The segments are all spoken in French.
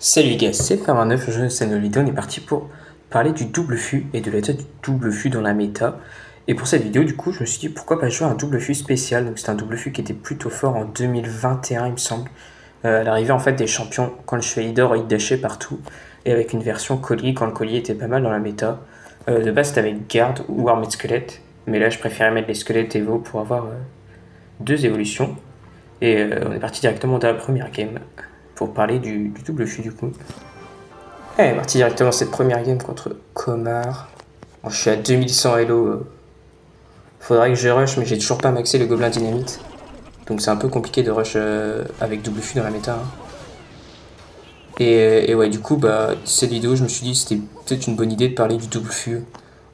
Salut les gars, c'est Fer29, je suis vidéo, on est parti pour parler du double fût et de l'état du double fût dans la méta. Et pour cette vidéo, du coup, je me suis dit pourquoi pas jouer un double fût spécial. Donc c'est un double fût qui était plutôt fort en 2021, il me semble. À l'arrivée en fait des champions, quand le chevalier d'or il dashait partout. Et avec une version collier, quand le collier était pas mal dans la méta. De base c'était avec garde ou armée de squelette. Mais là je préférais mettre les squelettes Evo pour avoir deux évolutions. Et on est parti directement dans la première game pour parler du double fût du coup. Ouais, parti directement cette première game contre Komar. Bon, je suis à 2100 Elo. Faudrait que je rush, mais j'ai toujours pas maxé le gobelin dynamite. Donc c'est un peu compliqué de rush avec double fût dans la méta. Hein. Et ouais, du coup, bah, cette vidéo, je me suis dit que c'était peut-être une bonne idée de parler du double fût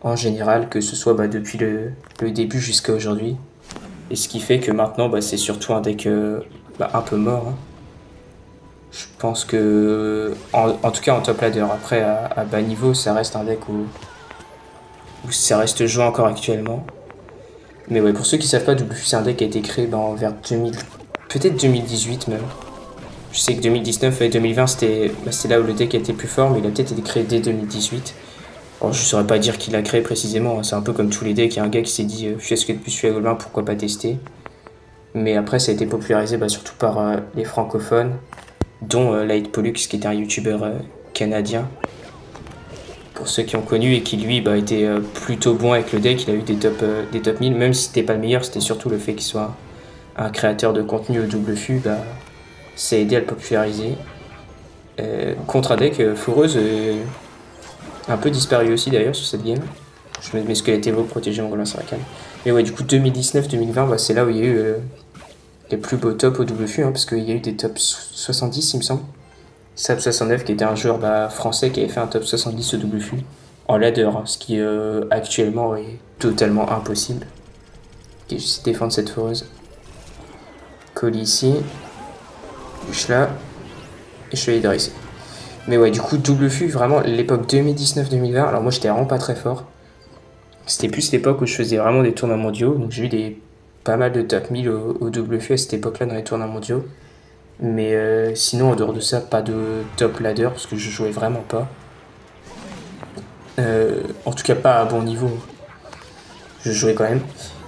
en général, que ce soit depuis le début jusqu'à aujourd'hui. Et ce qui fait que maintenant, bah, c'est surtout un deck un peu mort. Hein. Je pense que, en tout cas en top ladder, après à bas niveau, ça reste un deck où ça reste joué encore actuellement. Mais ouais, pour ceux qui savent pas, Double Fût c'est un deck qui a été créé vers 2000, peut-être 2018 même. Je sais que 2019 et 2020 c'était là où le deck était plus fort, mais il a peut-être été créé dès 2018. Alors je saurais pas dire qui l'a créé précisément, c'est un peu comme tous les decks, il y a un gars qui s'est dit Fusque de plus Fusque Gobelin, pourquoi pas tester. Mais après ça a été popularisé surtout par les francophones, dont Light Pollux qui était un youtubeur canadien. Pour ceux qui ont connu et qui lui était plutôt bon avec le deck, il a eu des top 1000, même si c'était pas le meilleur, c'était surtout le fait qu'il soit un créateur de contenu au double fût, ça a aidé à le populariser. Contre un deck, Foreuse un peu disparu aussi d'ailleurs sur cette game. Je mets mes squelettes Evo protégés en Golem Sarakan. Mais ouais, du coup 2019-2020, c'est là où il y a eu les plus beaux tops au double fût, hein, parce qu'il y a eu des tops 70 il me semble. Sab69 qui était un joueur français qui avait fait un top 70 au double fût en ladder, hein, ce qui actuellement est totalement impossible. Ok, je vais défendre cette foreuse. Colis ici, bûche là, et chevalier d'or ici. Mais ouais, du coup, double fût, vraiment l'époque 2019-2020. Alors moi, j'étais vraiment pas très fort. C'était plus l'époque où je faisais vraiment des tournois mondiaux. Donc j'ai eu pas mal de top 1000 au double fût à cette époque-là dans les tournois mondiaux. Mais sinon, en dehors de ça, pas de top ladder parce que je jouais vraiment pas. En tout cas, pas à bon niveau. Je jouais quand même.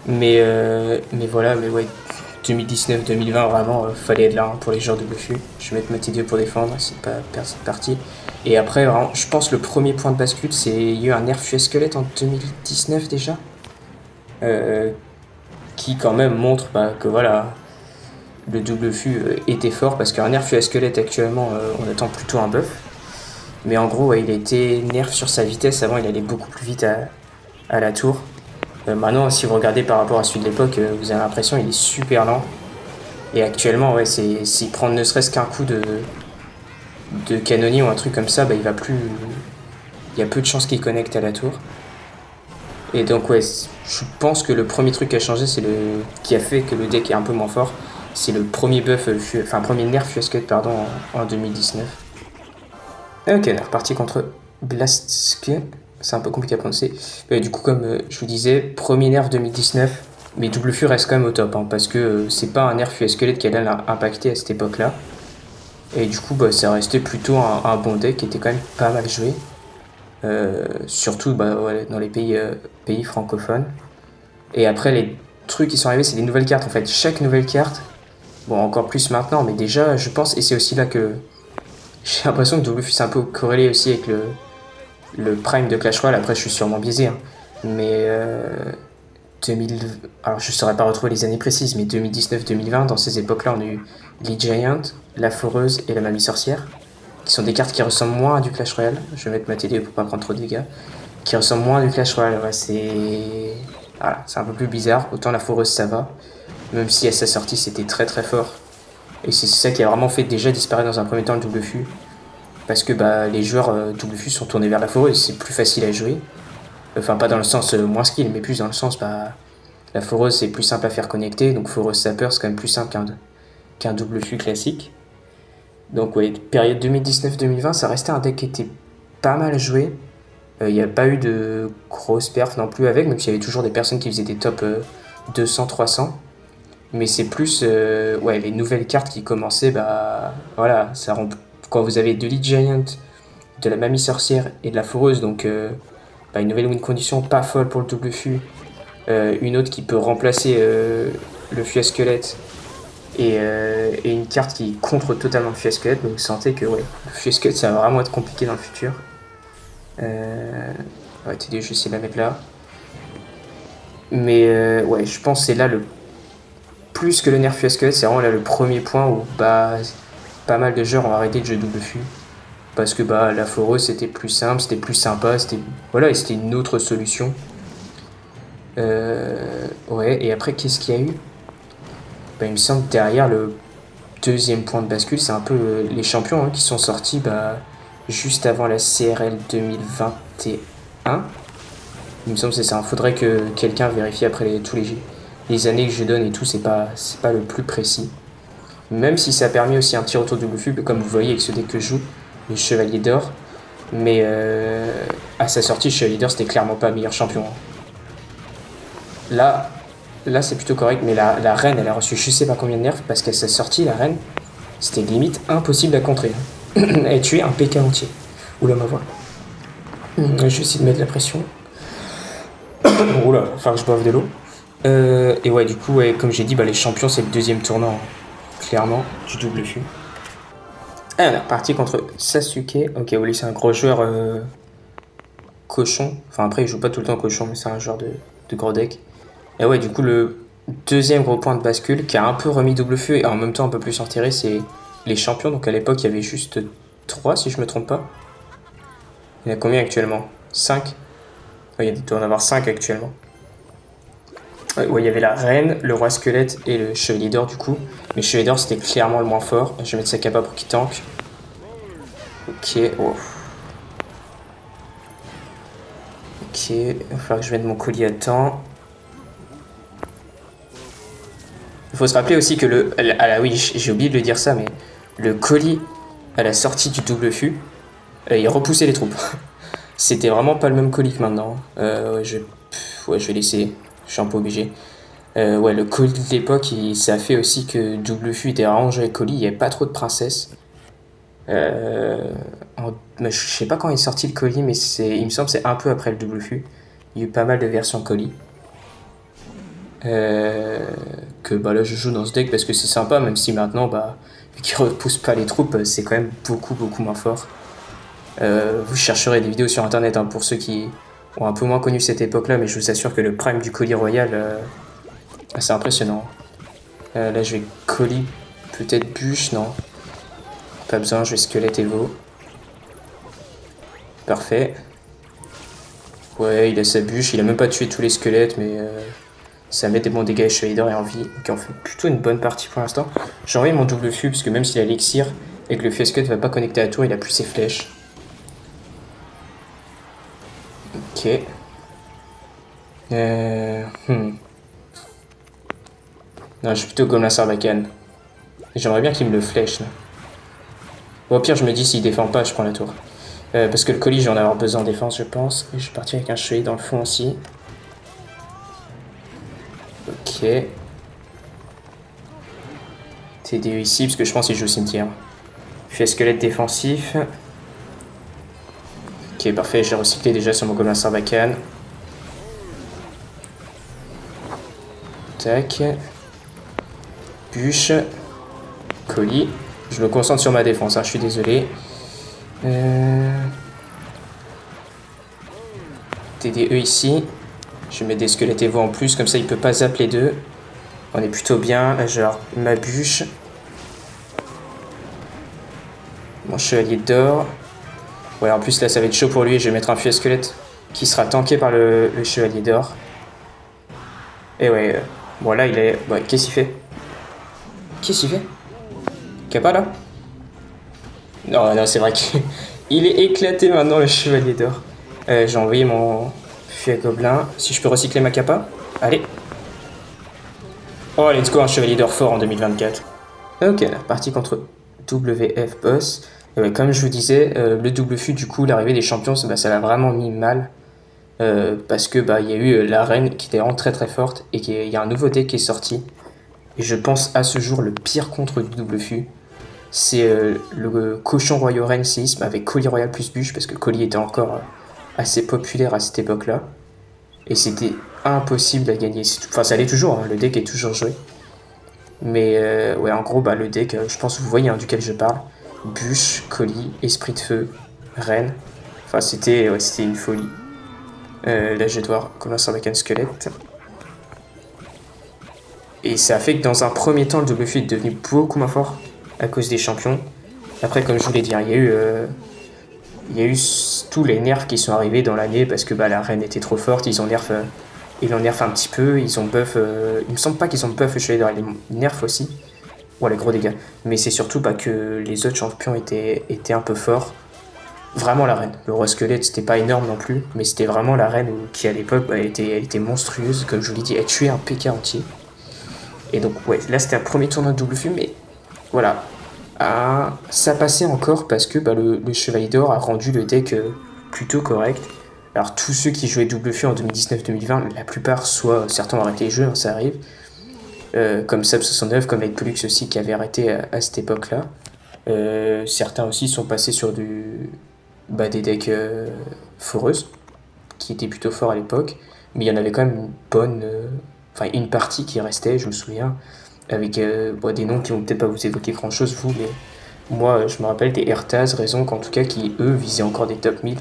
Mais voilà, mais ouais, 2019-2020, vraiment, fallait être là hein, pour les joueurs de Buffy. Je vais mettre ma TDE pour défendre, c'est pas perdre cette partie. Et après, vraiment, je pense le premier point de bascule, c'est il y a eu un nerf US squelette en 2019 déjà. Qui quand même montre que voilà, le double fût était fort parce qu'un nerf US squelette actuellement, on attend plutôt un buff. Mais en gros, ouais, il a été nerf sur sa vitesse. Avant, il allait beaucoup plus vite à la tour. Maintenant, si vous regardez par rapport à celui de l'époque, vous avez l'impression qu'il est super lent. Et actuellement, ouais, s'il prend ne serait-ce qu'un coup de canonnier ou un truc comme ça, il va plus. Il y a peu de chances qu'il connecte à la tour. Et donc, ouais, je pense que le premier truc qui a changé, qui a fait que le deck est un peu moins fort, c'est le premier buff, premier nerf Fusket, pardon, en 2019. Ok, on est reparti contre Blastske. C'est un peu compliqué à prononcer. Mais du coup, comme je vous disais, premier nerf 2019, mais double fût reste quand même au top, hein, parce que c'est pas un nerf US squelette qui allait impacter à cette époque-là. Et du coup, ça restait plutôt un bon deck qui était quand même pas mal joué. Surtout ouais, dans les pays francophones. Et après, les trucs qui sont arrivés, c'est des nouvelles cartes. En fait, chaque nouvelle carte, bon, encore plus maintenant, mais déjà, je pense, et c'est aussi là que j'ai l'impression que double fût c'est un peu corrélé aussi avec le prime de Clash Royale. Après, je suis sûrement biaisé, hein. Mais 2000, alors je ne saurais pas retrouver les années précises, mais 2019-2020, dans ces époques-là, on a eu Lee Giant, la Foreuse et la Mamie Sorcière, qui sont des cartes qui ressemblent moins à du Clash Royale. Je vais mettre ma télé pour pas prendre trop de dégâts. Qui ressemblent moins à du Clash Royale. Ouais, voilà, c'est un peu plus bizarre. Autant la Foreuse, ça va. Même si à sa sortie, c'était très très fort. Et c'est ça qui a vraiment fait déjà disparaître dans un premier temps le double fût. Parce que les joueurs double fût sont tournés vers la Foreuse, c'est plus facile à jouer. Enfin, pas dans le sens moins skill, mais plus dans le sens, la foreuse c'est plus simple à faire connecter, donc foreuse sapeur c'est quand même plus simple qu'un double fût classique. Donc ouais, période 2019-2020, ça restait un deck qui était pas mal joué. Il n'y a pas eu de grosses perfs non plus avec, même s'il y avait toujours des personnes qui faisaient des top 200-300. Mais c'est plus ouais, les nouvelles cartes qui commençaient, voilà, quand vous avez de l'E Giant, de la Mamie Sorcière et de la Foreuse, donc une nouvelle win condition pas folle pour le double fût, une autre qui peut remplacer le fût à squelette, et une carte qui contre totalement le fût à squelette, donc vous sentez que ouais, le fût à squelette ça va vraiment être compliqué dans le futur. Ouais, TD, je vais essayer de la mettre là. Mais ouais, je pense que c'est là le plus que le nerf fût à squelette, c'est vraiment là le premier point où pas mal de joueurs ont arrêté de jouer double fût. Parce que la foreuse c'était plus simple, c'était plus sympa, voilà, et c'était une autre solution. Ouais, et après qu'est-ce qu'il y a eu? Il me semble que derrière le deuxième point de bascule, c'est un peu les champions qui sont sortis juste avant la CRL 2021. Il me semble que c'est ça. Faudrait que quelqu'un vérifie après tous les années que je donne et tout, c'est pas le plus précis. Même si ça a permis aussi un petit retour de double fût, comme vous voyez avec ce deck que je joue, le Chevalier d'Or. Mais à sa sortie, le Chevalier d'Or, c'était clairement pas le meilleur champion. Là c'est plutôt correct, mais la reine, elle a reçu je sais pas combien de nerfs, parce qu'à sa sortie, la reine, c'était limite impossible à contrer. Elle tuait un PK entier. Oula, ma voix. Je vais essayer de mettre la pression. Oula, il va falloir que je boive de l'eau. Et ouais, du coup, ouais, comme j'ai dit, les champions, c'est le deuxième tournant, clairement, du double fût. Et on est reparti contre Sasuke. Ok, Oli, c'est un gros joueur cochon. Enfin, après, il joue pas tout le temps cochon, mais c'est un joueur de gros deck. Et ouais, du coup, le deuxième gros point de bascule qui a un peu remis double fût et en même temps un peu plus enterré, c'est les champions. Donc à l'époque, il y avait juste 3, si je me trompe pas. Il y en a combien actuellement? 5? Ouais, il doit en avoir 5 actuellement. Ouais, il y avait la reine, le roi squelette et le chevalier d'or du coup. Mais le chevalier d'or c'était clairement le moins fort. Je vais mettre sa capa pour qu'il tank. Ok, oh. Ok, il va falloir que je mette mon colis à temps. Il faut se rappeler aussi que oui, j'ai oublié de le dire ça, mais le colis à la sortie du double fût, il repoussait les troupes. C'était vraiment pas le même colis que maintenant. Ouais, je vais laisser. Je suis un peu obligé. Ouais, le colis de l'époque, ça a fait aussi que double fût était arrangé avec colis. Il n'y avait pas trop de princesses. Je sais pas quand est sorti le colis, mais il me semble que c'est un peu après le double fût. Il y a eu pas mal de versions colis. Que là je joue dans ce deck parce que c'est sympa, même si maintenant vu qu'il repousse pas les troupes, c'est quand même beaucoup moins fort. Vous chercherez des vidéos sur internet pour ceux qui ont un peu moins connu cette époque là, mais je vous assure que le prime du colis royal c'est impressionnant. Là je vais colis, peut-être bûche, non pas besoin, je vais squelette Evo. Parfait. Ouais, il a sa bûche, il a même pas tué tous les squelettes, mais ça met des bons dégâts et Chevalier d'Or et envie. Ok, on fait plutôt une bonne partie pour l'instant. J'ai envoyé mon double fût, parce que même s'il a l'élixir et que le fût à squelette va pas connecter à la tour, il a plus ses flèches. Ok. Non, je suis plutôt Gobelin Sarbacane. J'aimerais bien qu'il me le flèche. Là. Bon, au pire, je me dis, s'il défend pas, je prends la tour. Parce que le colis, je vais en avoir besoin en défense, je pense. Et je vais partir avec un chevalier dans le fond aussi. Ok. TDE ici, parce que je pense qu'il joue au cimetière. Fût à squelette défensif. Ok, parfait, j'ai recyclé déjà sur mon Gobelin Sarbacane. Tac. Bûche. Colis. Je me concentre sur ma défense, je suis désolé. TDE ici. Je vais mettre des squelettes Evo en plus, comme ça il peut pas zapper les deux. On est plutôt bien. Là, genre ma bûche. Mon chevalier d'or. Ouais, en plus là ça va être chaud pour lui. Je vais mettre un fût à squelette qui sera tanké par le chevalier d'or. Et ouais, bon là il est... Ouais, qu'est-ce qu'il fait? Qu'est-ce qu'il fait? Kappa là? Non, c'est vrai qu'il est éclaté maintenant le chevalier d'or. J'ai envoyé mon fût à gobelin. Si je peux recycler ma capa. Allez. Oh, let's go, un chevalier d'or fort en 2024. Ok, là, parti contre WF Boss. Et ouais, comme je vous disais, le double fût, du coup, l'arrivée des champions, ça l'a vraiment mis mal. Parce que il y a eu la reine qui était vraiment très forte. Et il y a un nouveau deck qui est sorti. Et je pense à ce jour le pire contre du double fût. c'est le cochon royal reine séisme avec colis royal plus bûche, parce que colis était encore assez populaire à cette époque-là. Et c'était impossible à gagner. Enfin, ça l'est toujours, hein, le deck est toujours joué. Mais ouais, en gros, bah, le deck, je pense que vous voyez hein, duquel je parle. Bûche, colis, esprit de feu, reine. Enfin, c'était une folie. Là, je vais devoir commencer avec un squelette. Et ça a fait que dans un premier temps, le WF est devenu beaucoup moins fort à cause des champions. Après, comme je voulais dire, il y a eu tous les nerfs qui sont arrivés dans l'année parce que bah, la reine était trop forte. Ils l'ont nerf un petit peu. Ils ont buff. Il me semble pas qu'ils ont buff le chevalier d'or. Ils nerf aussi. Ouais, les gros dégâts. Mais c'est surtout pas que les autres champions étaient un peu forts. Vraiment la reine. Le roi squelette, c'était pas énorme non plus. Mais c'était vraiment la reine qui, à l'époque, bah, elle était monstrueuse. Comme je vous l'ai dit, elle tuait un PK entier. Et donc, ouais, là, c'était un premier tournoi de WF, mais voilà. Ça passait encore parce que bah, le Chevalier d'Or a rendu le deck plutôt correct. Alors, tous ceux qui jouaient WF en 2019-2020, la plupart, soit certains ont arrêté les jeux, hein, ça arrive. Comme Sab69, comme avec Pollux aussi, qui avait arrêté à cette époque-là. Certains aussi sont passés sur des decks foreuses, qui étaient plutôt forts à l'époque. Mais il y en avait quand même une bonne. Enfin, une partie qui restait, je me souviens, avec des noms qui vont peut-être pas vous évoquer grand-chose, vous, mais moi, je me rappelle des Ertaz, Raison, en tout cas, qui, eux, visaient encore des top 1000.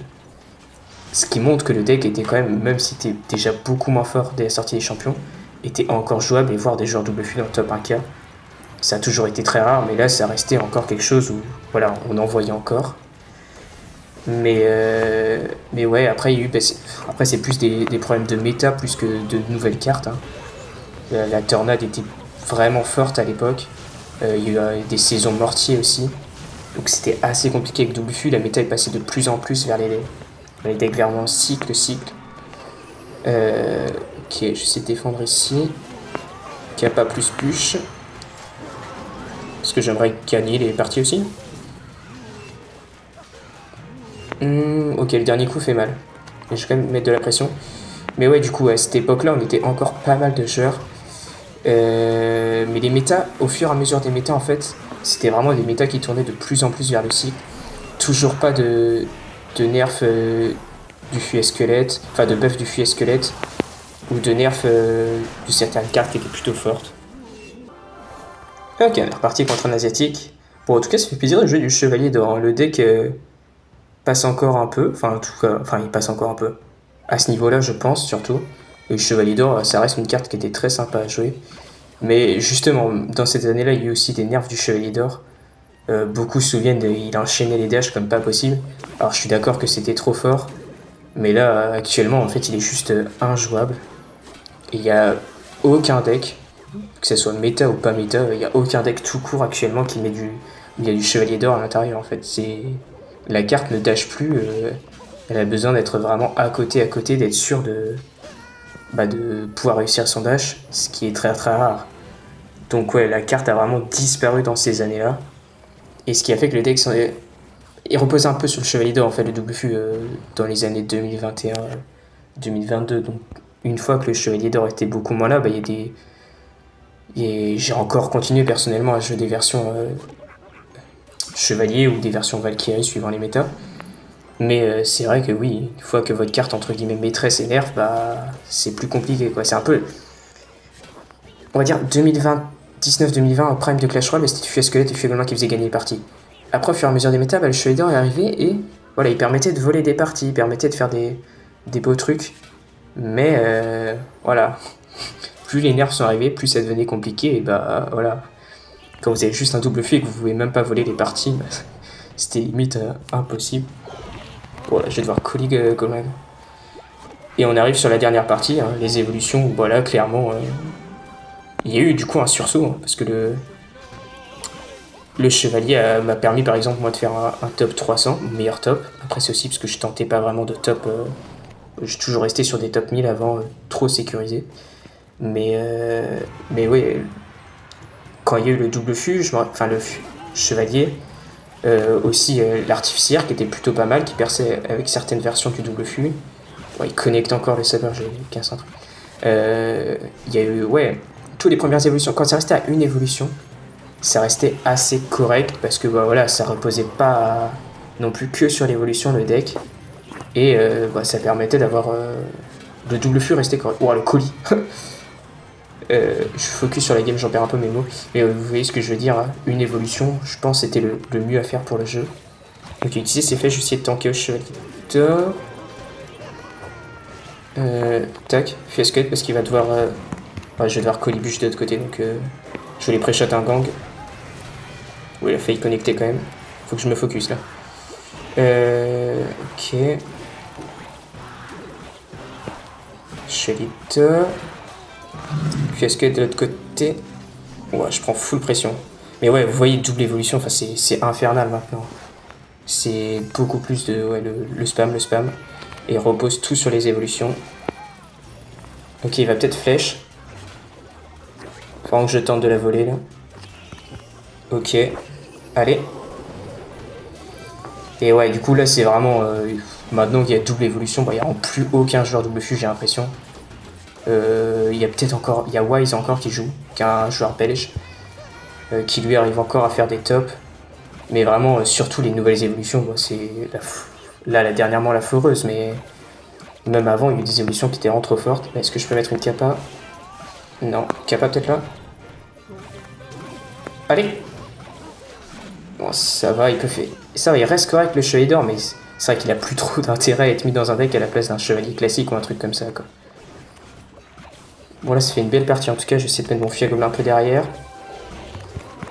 Ce qui montre que le deck était quand même si c'était déjà beaucoup moins fort dès la sortie des champions, était encore jouable et voir des joueurs WF dans le top 1K. Ça a toujours été très rare, mais là, ça restait encore quelque chose où, voilà, on en voyait encore. Mais ouais, après, après c'est plus des problèmes de méta plus que de nouvelles cartes. Hein. La tornade était vraiment forte à l'époque. Il y a eu des saisons mortiers aussi. Donc c'était assez compliqué avec WF. La méta est passée de plus en plus vers les decks vraiment cycle. Ok, j'essaie de défendre ici. Kappa plus bûche. Parce que j'aimerais gagner les parties aussi. Ok, le dernier coup fait mal. Je vais quand même mettre de la pression. Mais ouais, du coup, à cette époque-là, on était encore pas mal de joueurs. Mais les méta, au fur et à mesure des méta, en fait, c'était vraiment des méta qui tournaient de plus en plus vers le cycle. Toujours pas de nerf du fuet squelette, enfin de buff du fuet squelette, ou de nerf de certaines cartes qui étaient plutôt fortes. Ok, on est reparti contre un asiatique. Bon, en tout cas, ça fait plaisir de jouer du chevalier d'or. Le deck passe encore un peu, enfin en tout cas, il passe encore un peu. À ce niveau-là, je pense surtout. Le chevalier d'or, ça reste une carte qui était très sympa à jouer. Mais justement, dans cette année-là, il y a eu aussi des nerfs du chevalier d'or. Beaucoup se souviennent il enchaînait les dashs comme pas possible. Alors je suis d'accord que c'était trop fort. Mais là, actuellement, en fait, il est juste injouable. Et il n'y a aucun deck, que ce soit méta ou pas méta, il n'y a aucun deck tout court actuellement qui met il y a du chevalier d'or à l'intérieur en fait. La carte ne dash plus, elle a besoin d'être vraiment à côté, d'être sûr de pouvoir réussir son dash, ce qui est très très rare. Donc ouais, la carte a vraiment disparu dans ces années-là. Et ce qui a fait que le deck il repose un peu sur le chevalier d'or en fait, le WF dans les années 2021, 2022. Donc une fois que le chevalier d'or était beaucoup moins là, j'ai encore continué personnellement à jouer des versions chevalier ou des versions Valkyrie suivant les méta. Mais c'est vrai que oui, une fois que votre carte entre guillemets maîtresse et nerf, c'est plus compliqué quoi. C'est un peu, on va dire 2019-2020 au prime de Clash Royale, c'était Fuet Squelette et Fuet Gobelin qui faisaient gagner les parties. Après, au fur et à mesure des méta, le chevalier d'or est arrivé et voilà, il permettait de voler des parties, il permettait de faire des beaux trucs. Mais voilà, plus les nerfs sont arrivés, plus ça devenait compliqué et voilà. Quand vous avez juste un double feu et que vous pouvez même pas voler les parties, c'était limite impossible. Voilà, je vais devoir coller Goldman. Et on arrive sur la dernière partie, hein, les évolutions, voilà, clairement, il y a eu du coup un sursaut, hein, parce que le chevalier m'a permis par exemple moi de faire un top 300, meilleur top. Après c'est aussi parce que je tentais pas vraiment de top, je suis toujours resté sur des top 1000 avant, trop sécurisé. Mais oui, quand il y a eu le double fût, le chevalier, aussi l'artificière qui était plutôt pas mal, qui perçait avec certaines versions du double fût. Ouais, il connecte encore le sabre, j'ai 15 centres. Il y a eu, ouais, toutes les premières évolutions. Quand ça restait à une évolution, ça restait assez correct parce que bah, voilà, ça reposait pas non plus que sur l'évolution le deck. Et bah, ça permettait d'avoir le double flux restait correct. Oh, le colis. Je focus sur la game, j'en perds un peu mes mots. Mais vous voyez ce que je veux dire, hein. Une évolution, je pense, c'était le mieux à faire pour le jeu. Donc utiliser ces flèches, essayer de tanker au chevalier d'or. Tac, Fiasquette parce qu'il va devoir... ouais, je vais devoir Colibuche de l'autre côté, donc je voulais pré-shot un gang. Oui, il a failli connecter quand même. Faut que je me focus là. Ok. Chevalier d'or. Fiasquette de l'autre côté. Ouais, je prends full pression. Mais ouais, vous voyez, double évolution, enfin c'est infernal maintenant. C'est beaucoup plus de... Ouais, le spam. Et il repose tout sur les évolutions. Ok, il va peut-être flèche. Pendant que je tente de la voler là. Ok. Allez. Et ouais, du coup là c'est vraiment... maintenant qu'il y a double évolution, bah, il n'y a plus aucun joueur double flux, j'ai l'impression. Il y a peut-être encore... Il y a Wise encore qui joue, qui est un joueur belge. Qui lui arrive encore à faire des tops. Mais vraiment, surtout les nouvelles évolutions, bah, c'est... Là, dernièrement la foreuse, mais... Même avant, il y a eu des évolutions qui étaient vraiment trop fortes. Est-ce que je peux mettre une Kappa? Non. Kappa peut-être là? Allez! Bon, ça va, il peut faire... Ça va, il reste correct le chevalier d'or, mais c'est vrai qu'il a plus trop d'intérêt à être mis dans un deck à la place d'un chevalier classique ou un truc comme ça, quoi. Bon, là, ça fait une belle partie. En tout cas, je vais essayer de mettre mon fille à gobelin un peu derrière.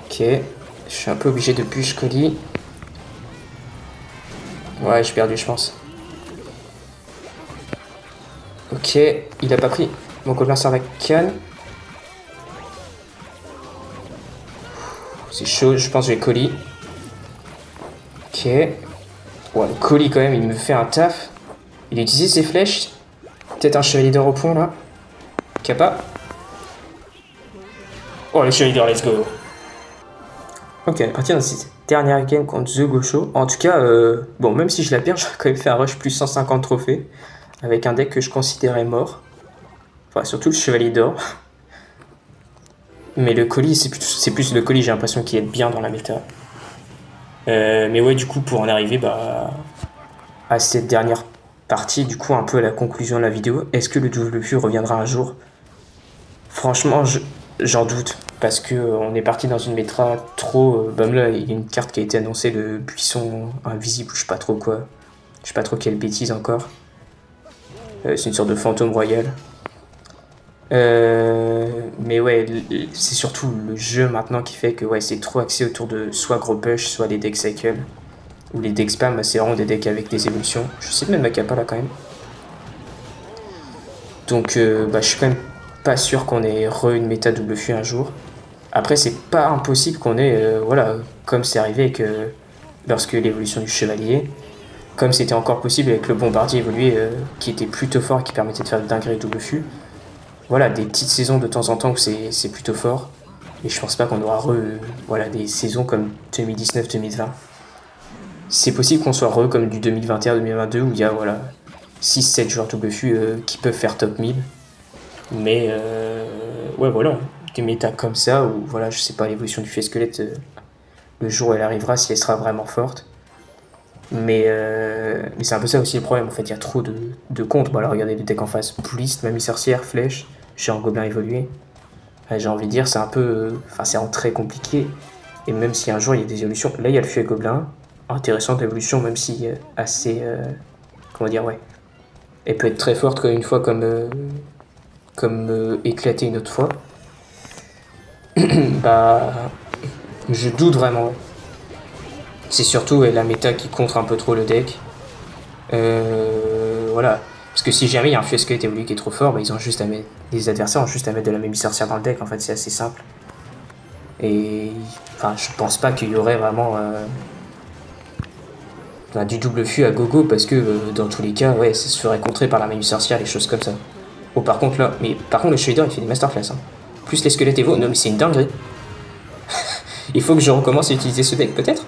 Ok. Je suis un peu obligé de push colis. Ouais, j'ai perdu, je pense. Ok, il a pas pris mon gobelin Sarbacane. C'est chaud, je pense que j'ai colis. Ok. Ouais, le colis quand même, il me fait un taf. Il a utilisé ses flèches. Peut-être un chevalier d'or au point là. Kappa. Oh, le chevalier d'or, let's go. Ok, à partir de cette dernière game contre The Gaucho. En tout cas, bon, même si je la perds, j'aurais quand même fait un rush plus 150 trophées. Avec un deck que je considérais mort. Enfin, surtout le chevalier d'or. Mais le colis, c'est plus le colis, j'ai l'impression qu'il est bien dans la méta. Mais ouais, du coup, pour en arriver bah, à cette dernière partie, du coup, un peu à la conclusion de la vidéo, est-ce que le double flux reviendra un jour? Franchement, j'en doute. Parce qu'on est parti dans une méta trop... Bah là, il y a une carte qui a été annoncée, le buisson invisible, je sais pas trop quoi. Je sais pas trop quelle bêtise encore. C'est une sorte de fantôme royal. Mais ouais, c'est surtout le jeu maintenant qui fait que ouais, c'est trop axé autour de soit gros push, soit les decks cycle. Ou les decks spam, bah, c'est vraiment des decks avec des évolutions. Je sais de mettre ma Kappa là quand même. Donc bah, je suis quand même pas sûr qu'on ait une méta double flux un jour. Après, c'est pas impossible qu'on ait, voilà, comme c'est arrivé avec, lorsque l'évolution du chevalier. Comme c'était encore possible avec le bombardier évolué qui était plutôt fort et qui permettait de faire de dingueries double flux. Voilà, des petites saisons de temps en temps où c'est plutôt fort. Et je pense pas qu'on aura voilà, des saisons comme 2019-2020. C'est possible qu'on soit comme du 2021-2022 où il y a voilà, 6-7 joueurs double flux qui peuvent faire top 1000. Mais ouais, voilà, des méta comme ça où voilà, je sais pas, l'évolution du Fiasquelette, le jour où elle arrivera, si elle sera vraiment forte. Mais c'est un peu ça aussi le problème, en fait, il y a trop de comptes. Bon, alors regardez les decks en face, Pouliste, Mamie Sorcière, Flèche, Géant Gobelin évolué. J'ai envie de dire, c'est un peu... Enfin, c'est vraiment très compliqué. Et même si un jour il y a des évolutions, là il y a le Feu Gobelin, intéressante évolution, même si assez... comment dire, ouais. Elle peut être très forte une fois comme éclatée une autre fois. Bah... Je doute vraiment, ouais. C'est surtout la méta qui contre un peu trop le deck. Voilà. Parce que si jamais il y a un Fiasquelette évolué qui est trop fort, bah, ils ont juste à mettre... les adversaires ont juste à mettre de la Mamie Sorcière dans le deck. En fait, c'est assez simple. Et enfin, je pense pas qu'il y aurait vraiment du double flux à gogo parce que dans tous les cas, ouais, ça se ferait contrer par la Mamie Sorcière, les choses comme ça. Oh, par contre là, mais par contre le Chevalier d'or il fait des masterclass. Hein. Plus les squelettes évo, non mais c'est une dinguerie. Il faut que je recommence à utiliser ce deck peut-être.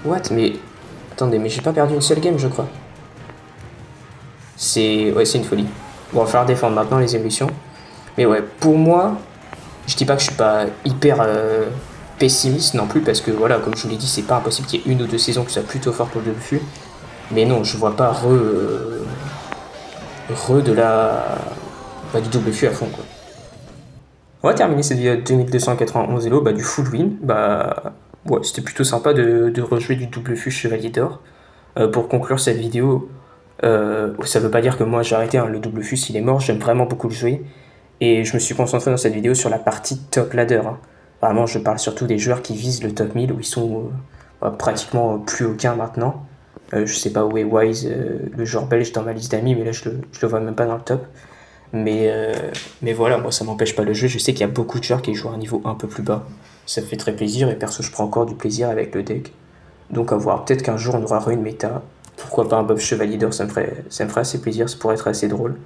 What? Mais... Attendez, mais j'ai pas perdu une seule game, je crois. Ouais, c'est une folie. Bon, il va falloir défendre maintenant les évolutions. Mais ouais, pour moi, Je dis pas que je suis pas hyper pessimiste non plus, parce que voilà, comme je vous l'ai dit, c'est pas impossible qu'il y ait une ou deux saisons qui soient plutôt fortes pour le Dofus. Mais non, je vois pas re de la. Bah, du double fût à fond quoi. On va terminer cette vidéo de 2291 Elo, du full win. Ouais, c'était plutôt sympa de rejouer du double fût Chevalier d'Or. Pour conclure cette vidéo, ça veut pas dire que moi j'ai arrêté, hein, le double fût il est mort, j'aime vraiment beaucoup le jouer. Et je me suis concentré dans cette vidéo sur la partie top ladder. Hein. Vraiment, je parle surtout des joueurs qui visent le top 1000, où ils sont pratiquement plus aucun maintenant. Je sais pas où est Wise, le joueur belge dans ma liste d'amis, mais là je le vois même pas dans le top. Mais voilà, moi ça m'empêche pas de le jouer. Je sais qu'il y a beaucoup de joueurs qui jouent à un niveau un peu plus bas. Ça me fait très plaisir et perso je prends encore du plaisir avec le deck. Donc à voir, peut-être qu'un jour on aura une méta. Pourquoi pas un buff chevalier d'or, ça me ferait assez plaisir, ça pourrait être assez drôle.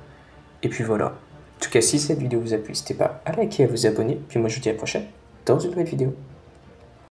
Et puis voilà. En tout cas, si cette vidéo vous a plu, n'hésitez pas à liker et à vous abonner. Puis moi je vous dis à la prochaine dans une nouvelle vidéo.